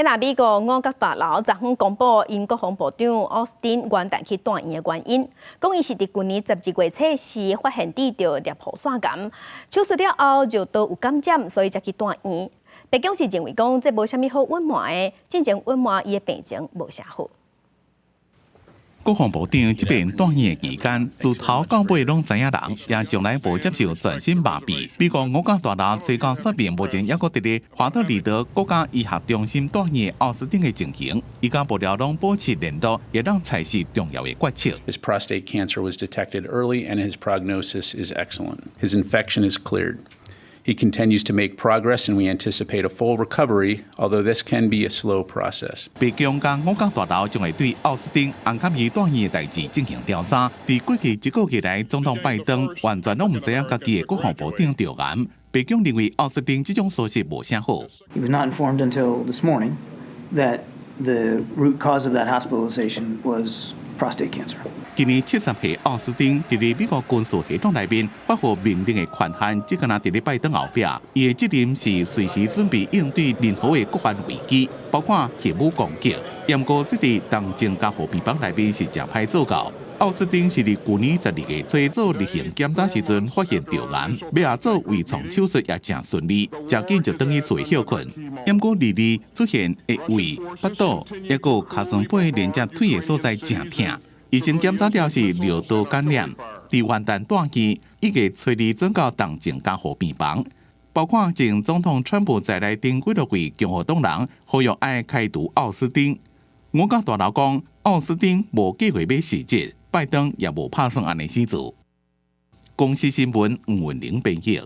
因为美国五角大楼昨昏公布，因国防部长奥斯汀元旦去断院的原因，讲伊是伫去年12月初时发现地着裂破线癌，手术了后就都有感染，所以才去断院。白宫是认为讲这无虾米好隐瞒的，进前隐瞒伊的病情无啥好。 国防部长这边断院期间，自头到尾拢知影人，也从来无接受全身麻痹。美国五角大楼最高说明，目前还阁伫咧华特里德国家医学中心断院奥斯汀的情形，伊甲幕僚拢保持联络，也让采取重要的决策。His prostate cancer was detected early, and his prognosis is excellent. His infection is cleared. He continues to make progress, and we anticipate a full recovery, although this can be a slow process. 白宫甲五角大楼将会对奥斯汀红磡伊断院的代志进行调查。伫过去1个月来，总统拜登完全拢唔知影家己的国防部长着癌。白宫认为奥斯汀这种消息无啥好。He was not informed until this morning that the root cause of that hospitalization was prostate cancer. 今年70岁奥斯汀伫咧美国军事系统内面发布命令的权限，只敢若伫咧拜登后壁。伊的责任是随时准备应对任何的国安危机，包括核武攻击。不过，这伫东正甲和平邦内面是真歹做到。奥斯汀是伫去年12月初做例行检查时阵发现着癌，要做微创手术也真顺利，真紧就等于睡休困。不过日日出现的胃、腹肚，还有尻川背连接腿的所在真痛。医生检查了是尿道感染，伫元旦断期1月初2转到东正甲和平邦，包括前总统川普在内顶几多位共和党人呼吁爱开除奥斯汀。五角大楼讲，奥斯汀无计划要辞职，拜登也无打算安尼死做。公司新闻黄文玲编译。